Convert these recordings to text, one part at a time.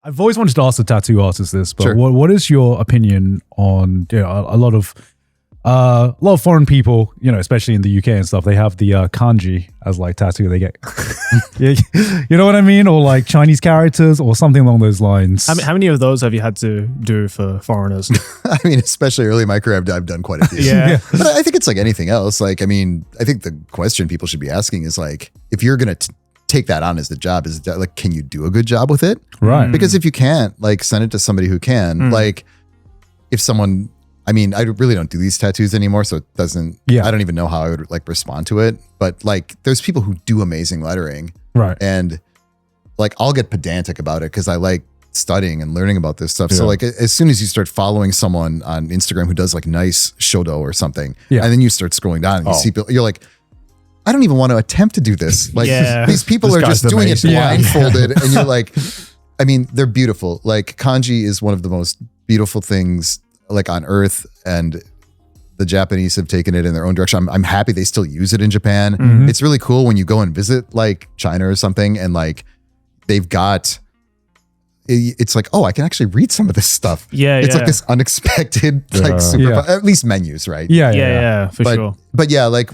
I've always wanted to ask the tattoo artist this, but Sure. what is your opinion on a lot of foreign people, especially in the UK and stuff, they have the kanji as like tattoo they get. You know what I mean? Or like Chinese characters or something along those lines. How many of those have you had to do for foreigners? I mean, especially early in my career, I've done quite a few. Yeah. But I think it's like anything else. Like, I mean, I think the question people should be asking is like, if you're going to take that on as the job, is that like, can you do a good job with it? Right. Because if you can't, like, send it to somebody who can. Like, if someone, I mean, I really don't do these tattoos anymore, so it doesn't, I don't even know how I would like respond to it. But like, there's people who do amazing lettering. Right. And like, I'll get pedantic about it because I like studying and learning about this stuff. So like, as soon as you start following someone on Instagram who does like nice shodo or something, and then you start scrolling down and you see people, you're like, I don't even want to attempt to do this. Like these people are just doing it blindfolded. And you're like, I mean, they're beautiful. Like kanji is one of the most beautiful things like on earth. And the Japanese have taken it in their own direction. I'm happy they still use it in Japan. It's really cool when you go and visit like China or something and like they've got, it's like, oh, I can actually read some of this stuff. It's like this unexpected, like super, at least menus, right? Yeah, for sure. But yeah, like,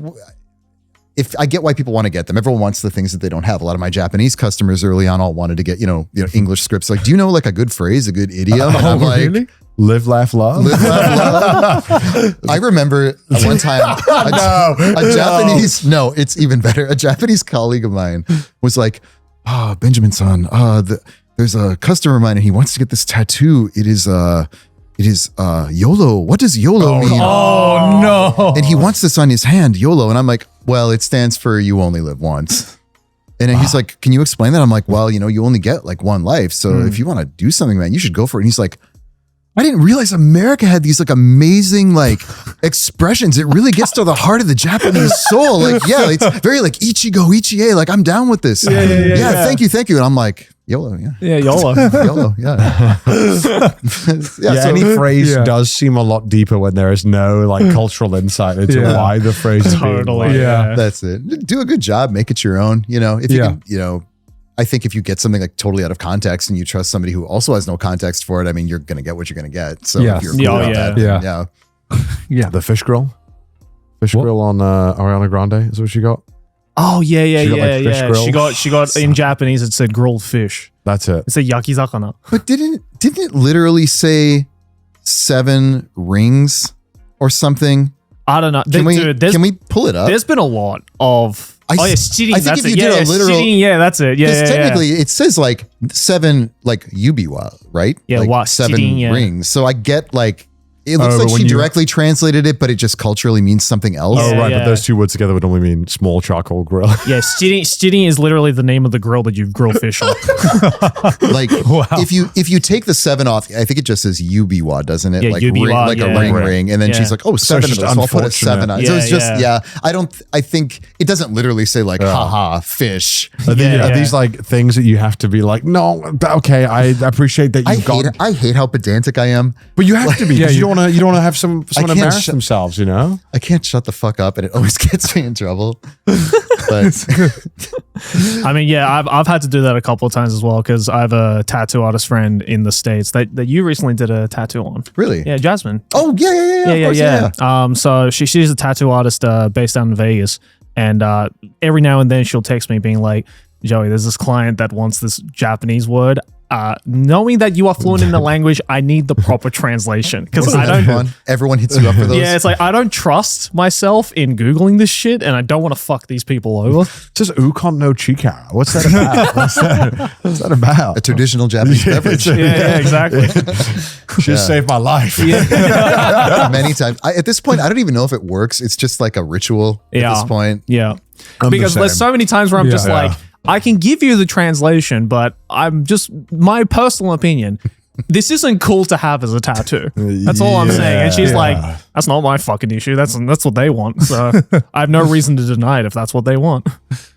if I get why people want to get them, everyone wants the things that they don't have. A lot of my Japanese customers early on all wanted to get, English scripts. Like, do you know like a good phrase, a good idiom? And I'm like, really? Live, laugh, love. Live, laugh, love. I remember one time a Japanese, no, it's even better. A Japanese colleague of mine was like, Benjamin-san, there's a customer of mine and he wants to get this tattoo. It is YOLO. What does YOLO mean? Oh no. And he wants this on his hand, YOLO. And I'm like, well, it stands for you only live once. And then he's like, can you explain that? I'm like, well, you only get like one life. So if you want to do something, man, you should go for it. And he's like, I didn't realize America had these like amazing like expressions. It really gets to the heart of the Japanese soul. Like, yeah, it's very like Ichigo, Ichie. Like, I'm down with this. Yeah. Thank you. And I'm like, YOLO, YOLO. YOLO, So any phrase does seem a lot deeper when there is no like cultural insight into why the phrase is Totally. being That's it. Do a good job. Make it your own. If you can, I think if you get something like totally out of context and you trust somebody who also has no context for it, I mean, you're going to get what you're going to get. So if you're cool about that, The fish grill. Grill on Ariana Grande is what she got. Oh yeah. Like She got in Japanese. It said grilled fish. That's it. It said yakizakana. But didn't it literally say 7 rings or something? I don't know. Can we pull it up? There's been a lot of. Shirin. I think if you did a literal, Shirin, that's it. Because technically it says like 7 like yubiwa, right? Yeah, like 7 shirin, rings. So I get like. It looks like she directly translated it, but it just culturally means something else. But those two words together would only mean small charcoal grill. Yeah, shirin is literally the name of the grill that you grill fish on. Like, if you take the 7 off, I think it just says yubiwa, doesn't it? Yeah, like yubiwa, like a ring. And then she's like, 7 of those. So I'll put a 7 on. So it's just, I think it doesn't literally say like, haha, fish. Are these like things that you have to be like, no, okay, I appreciate that you've got. I hate how pedantic I am. But you have to be. You don't want to have someone embarrass themselves, I can't shut the fuck up, and it always gets me in trouble. But I mean, I've had to do that a couple of times as well because I have a tattoo artist friend in the States that you recently did a tattoo on. Really? Yeah, Jasmine. Oh yeah. So she's a tattoo artist based out in Vegas, and every now and then she'll text me being like, Joey, there's this client that wants this Japanese word. Knowing that you are fluent in the language, I need the proper translation because I don't. Fun? Everyone hits you up for those. Yeah, it's like I don't trust myself in Googling this shit, and I don't want to fuck these people over. It says ukon no chikara. What's that about? What's that about? A traditional Japanese beverage. Yeah, exactly. Just saved my life. Many times. At this point, I don't even know if it works. It's just like a ritual at this point. Yeah, because there's so many times where I'm just like, I can give you the translation, but I'm just my personal opinion. This isn't cool to have as a tattoo. That's all I'm saying. And she's like, that's not my fucking issue. That's what they want. So I have no reason to deny it if that's what they want.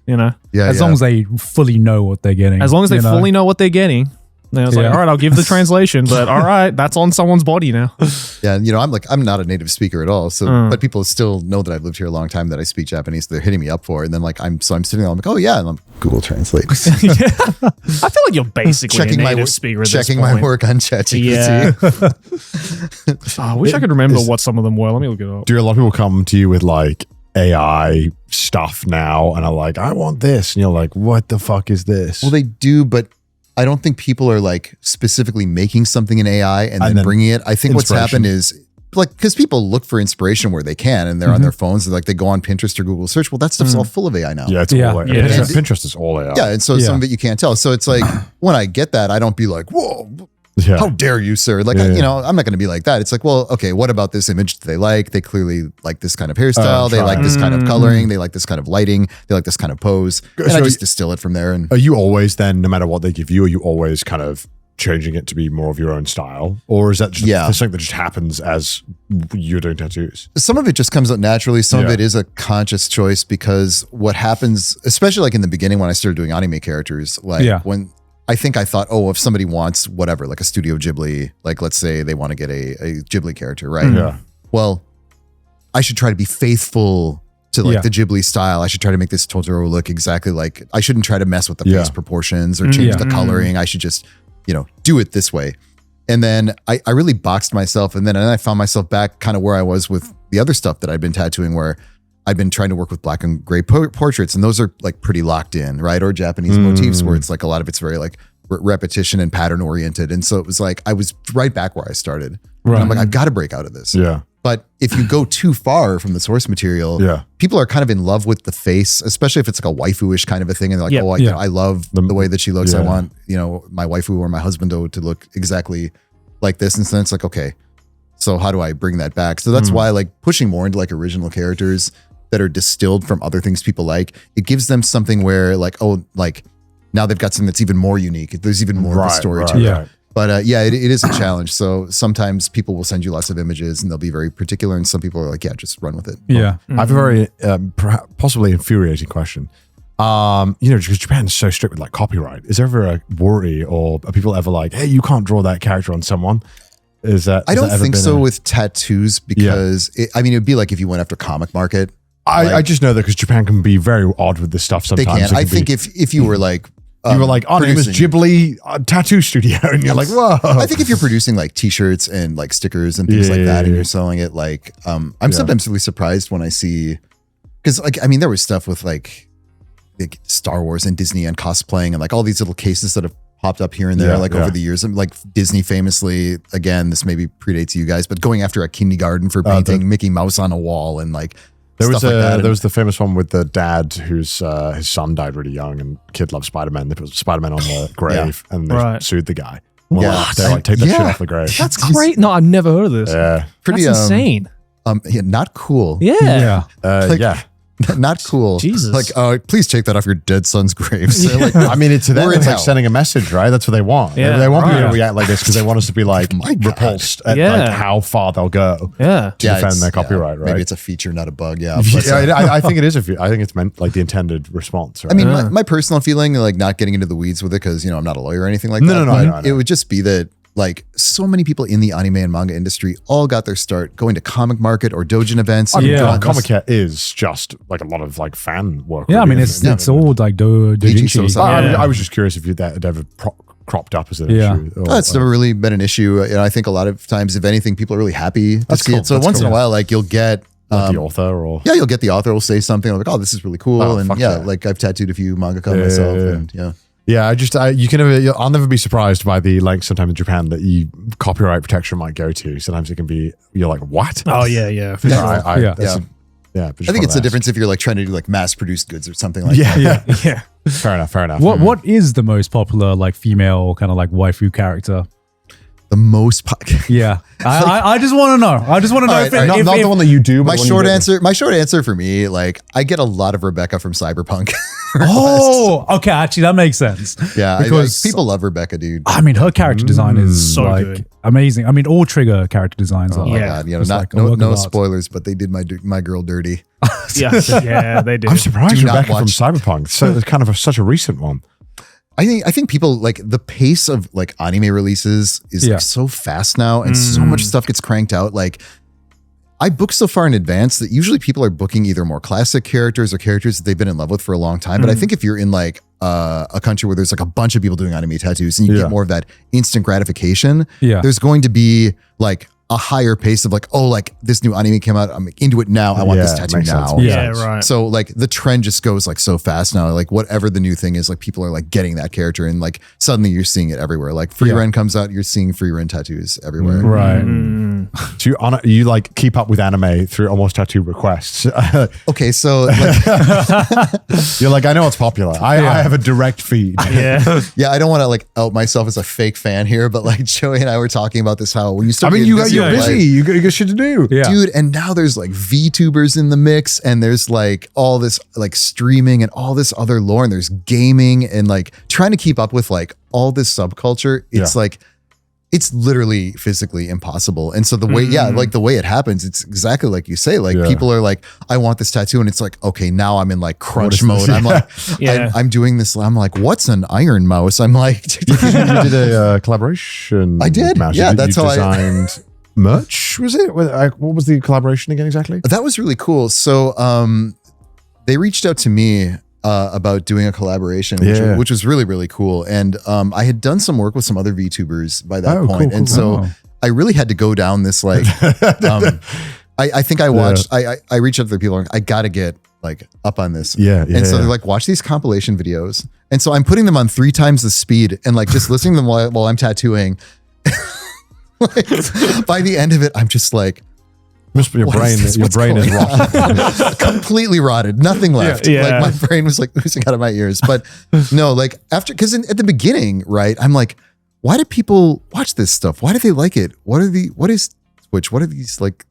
As long as they fully know what they're getting. As long as they fully know what they're getting. And I was like, all right, I'll give the translation, but all right, that's on someone's body now. Yeah, and I'm not a native speaker at all. So, but people still know that I've lived here a long time, that I speak Japanese. So they're hitting me up for it, and then I'm sitting there, I'm like, oh yeah, and I'm Google Translate. I feel like you're basically a native speaker. Checking my work on ChatGPT. I wish I could remember what some of them were. Let me look it up. Do a lot of people come to you with like AI stuff now, and are like, I want this, and you're like, what the fuck is this? Well, they do, but I don't think people are like specifically making something in AI and then bringing it. I think what's happened is like, because people look for inspiration where they can, and they're on their phones, and like they go on Pinterest or Google search. Well, that stuff's all full of AI now. Yeah, it's all AI. Yeah. Pinterest is all AI. Yeah, and so some of it you can't tell. So it's like when I get that, I don't be like, whoa, how dare you, sir? Like, I'm not going to be like that. It's like, well, okay, what about this image they like? They clearly like this kind of hairstyle. They like this kind of coloring. They like this kind of lighting. They like this kind of pose. And I just distill it from there. And are you always then, no matter what they give you, are you always kind of changing it to be more of your own style? Or is that just something that just happens as you're doing tattoos? Some of it just comes out naturally. Some of it is a conscious choice, because what happens, especially like in the beginning when I started doing anime characters, like when I think I thought, oh, if somebody wants whatever, like a Studio Ghibli, like let's say they want to get a Ghibli character, right? Yeah. Well, I should try to be faithful to like the Ghibli style. I should try to make this Totoro look exactly like, I shouldn't try to mess with the face proportions or change the coloring. I should just, do it this way. And then I really boxed myself. And then I found myself back kind of where I was with the other stuff that I've been tattooing, where I've been trying to work with black and gray portraits, and those are like pretty locked in, right? Or Japanese motifs, where it's like a lot of it's very like repetition and pattern oriented. And so it was like, I was right back where I started. Right. And I'm like, I've got to break out of this. Yeah. But if you go too far from the source material, people are kind of in love with the face, especially if it's like a waifu-ish kind of a thing. And they're like, I love the way that she looks. I want, my waifu or my husband to look exactly like this. And then it's like, okay, so how do I bring that back? So that's why like pushing more into like original characters that are distilled from other things people like, it gives them something where like, oh, like now they've got something that's even more unique. There's even more of a story to it. But it is a challenge. So sometimes people will send you lots of images and they'll be very particular. And some people are like, just run with it. Yeah. I have a very possibly infuriating question. Because Japan's so strict with like copyright. Is there ever a worry, or are people ever like, hey, you can't draw that character on someone? I don't think so with tattoos, because it would be like if you went after comic market. I just know that because Japan can be very odd with this stuff sometimes. They can. I think if you were like, you were like, our name is Ghibli Tattoo Studio, and you're like, whoa. I think if you're producing like t-shirts and like stickers and things like that, and you're selling it, like, I'm sometimes really surprised when I see, because like, there was stuff with like Star Wars and Disney and cosplaying and like all these little cases that have popped up here and there over the years. And like Disney famously, again, this maybe predates you guys, but going after a kindergarten for painting Mickey Mouse on a wall and like, there was the famous one with the dad whose his son died really young, and kid loved Spider-Man. They put Spider-Man on the grave and they sued the guy. What? They like take that shit off the grave. That's great. No, I've never heard of this. Yeah. Pretty That's insane. Not cool. Yeah. Not cool. Jesus. Like, please take that off your dead son's grave. So, like, to them, it's like sending a message, right? That's what they want. Yeah. They want people to react like this because they want us to be like repulsed at like how far they'll go to defend their copyright, right? Maybe it's a feature, not a bug. Yeah. I think it is. I think it's meant like the intended response. Right? My personal feeling, like not getting into the weeds with it, because I'm not a lawyer or anything like that. No. It would just be that, like, so many people in the anime and manga industry all got their start going to comic market or doujin events. Comic is just like a lot of like fan work. Yeah, it's all like doujinshi. I was just curious if that had ever cropped up as an issue. It's never really been an issue. I think a lot of times, if anything, people are really happy to see it. So once in a while, like you'll get the author, or you'll get the author will say something like, "Oh, this is really cool," like I've tattooed a few mangaka myself, and I'll never be surprised by the length sometimes in Japan that copyright protection might go to. Sometimes it can be, you're like, what? Oh yeah. For sure. I think it's a difference if you're like trying to do like mass produced goods or something like that. Yeah. Fair enough. What is the most popular like female kind of like waifu character? The most I just want to know. I just want to know if not the one that you do. But my short answer for me, like, I get a lot of Rebecca from Cyberpunk. Okay, actually that makes sense. Yeah, because people love Rebecca, dude. Her character design is so like good. Amazing. all Trigger character designs are. Oh my god, no spoilers, but they did my girl dirty. Yeah, they did. I'm surprised Rebecca from Cyberpunk. So it's kind of such a recent one. I think people like the pace of like anime releases is like so fast now, and so much stuff gets cranked out. Like I book so far in advance that usually people are booking either more classic characters or characters that they've been in love with for a long time. But I think if you're in like a country where there's like a bunch of people doing anime tattoos and you get more of that instant gratification, there's going to be like a higher pace of like, oh, like this new anime came out, I'm into it now. I want this tattoo now. Yeah, right. So like the trend just goes like so fast now. Like whatever the new thing is, like people are like getting that character, and like suddenly you're seeing it everywhere. Like Free Ren comes out, you're seeing Free Ren tattoos everywhere. Right. So you like keep up with anime through almost tattoo requests. Okay, so like, you're like, I know it's popular. I have a direct feed. Yeah, I don't want to like out myself as a fake fan here, but like Joey and I were talking about this, how when you start you're busy. You got shit to do. Yeah. Dude, and now there's like VTubers in the mix, and there's like all this like streaming and all this other lore, and there's gaming, and like trying to keep up with like all this subculture. It's like, it's literally physically impossible. And so the way, like the way it happens, it's exactly like you say, like people are like, I want this tattoo. And it's like, okay, now I'm in like crunch mode. I'm like, I'm doing this. I'm like, what's an iron mouse? I'm like, you did a collaboration. I did. Yeah, that's how I designed merch. Was it? What was the collaboration again exactly? That was really cool. So they reached out to me about doing a collaboration, which was really, really cool. And I had done some work with some other VTubers by that point. Cool, and so I really had to go down this like, I think I watched, I reached out to the people, I got to get like up on this. And so they're like, watch these compilation videos. And so I'm putting them on 3 times the speed and like just listening to them while I'm tattooing. Like, by the end of it, I'm just like, your brain is rotten. Completely rotted. Nothing left. Like my brain was like oozing out of my ears. But no, like after, because at the beginning, right, I'm like, why do people watch this stuff? Why do they like it? What is Twitch? What are these like,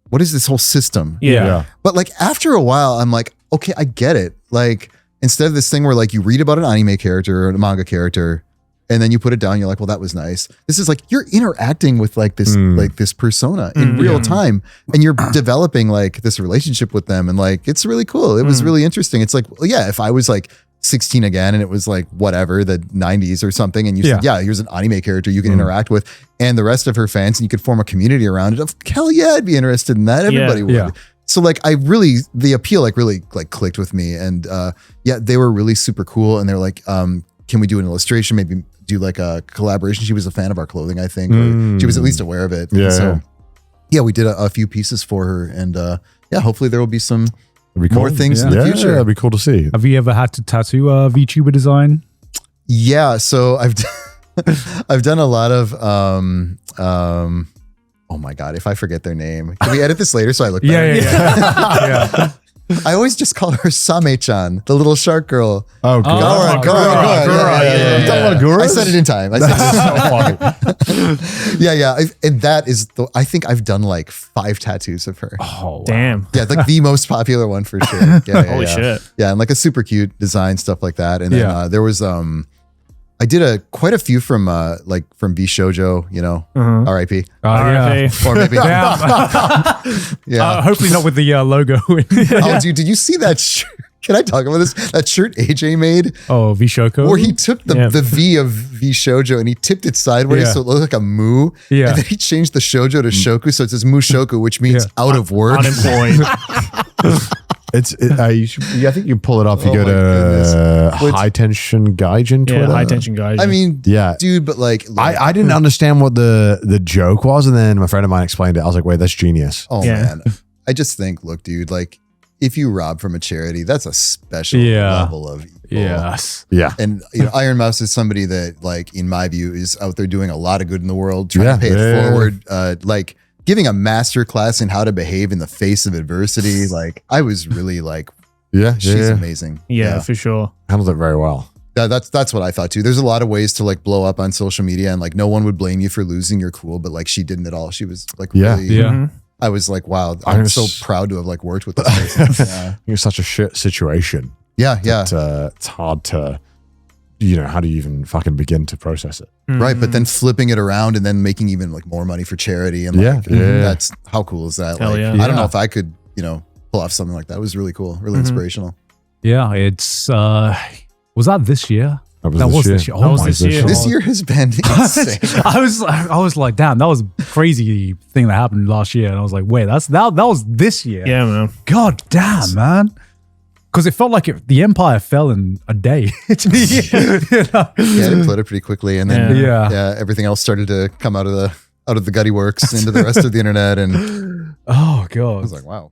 what is this whole system? But like after a while, I'm like, okay, I get it. Like instead of this thing where like you read about an anime character or a manga character, and then you put it down, you're like, well, that was nice. This is like, you're interacting with like this persona in real time, and you're developing like this relationship with them. And like, it's really cool. It was really interesting. It's like, well, yeah, if I was like 16 again and it was like whatever, the 90s or something, and you said, here's an anime character you can interact with and the rest of her fans, and you could form a community around it. Hell yeah, I'd be interested in that. Everybody would. So like, the appeal like really like clicked with me, and they were really super cool. And they're like, can we do an illustration? Maybe do like a collaboration. She was a fan of our clothing, I think. Or she was at least aware of it. So we did a few pieces for her, and hopefully there will be some more things in the future. That'd be cool to see. Have you ever had to tattoo a VTuber design? Yeah, so I've done a lot of oh my god, if I forget their name, can we edit this later so I look better? Yeah. I always just call her Same-chan, the little shark girl. Oh, Gura. I said it in time. And that is I think I've done like 5 tattoos of her. Oh, wow. Damn. Yeah, like the most popular one for sure. Holy shit. Yeah, and like a super cute design, stuff like that. And then there was I did quite a few from V Shoujo, you know, R.I.P. R.I.P. Or maybe hopefully not with the logo. Oh, dude, did you see that shirt? Can I talk about this? That shirt AJ made? Oh, V Shoujo? Where he took the V of V Shoujo and he tipped it sideways so it looked like a moo. Yeah. And then he changed the Shoujo to Shoku, so it says Mushoku, which means out of work. Unemployed. I think you pull it up. You go to High Tension Gaijin Twitter. Yeah, High Tension Gaijin. I mean, dude, but like, I didn't understand what the joke was, and then my friend of mine explained it. I was like, wait, that's genius. Oh man, I just think, look, dude, like if you rob from a charity, that's a special level of evil. Yes. Yeah. And you know, Iron Mouse is somebody that, like, in my view, is out there doing a lot of good in the world, trying to pay it forward. Like giving a master class in how to behave in the face of adversity. Like I was really like, she's amazing. Yeah, for sure. Handled it very well. That's what I thought too. There's a lot of ways to like blow up on social media, and like no one would blame you for losing your cool, but like she didn't at all. She was like really, I was like, wow, I'm so proud to have like worked with this person. You're such a shit situation. Yeah. It's hard to, you know, how do you even fucking begin to process it? Right. But then flipping it around and then making even like more money for charity. And like, that's how cool is that? Like, I don't know if I could, you know, pull off something like that. It was really cool, really inspirational. Yeah. It's, was that this year? That was this year. Oh was my this year. God. This year has been insane. I was like, damn, that was a crazy thing that happened last year. And I was like, wait, that was this year. Yeah, man. God damn, man. Because it felt like the empire fell in a day. Yeah, it imploded pretty quickly, and then everything else started to come out of the gutty works into the rest of the internet, and oh god, I was like, wow.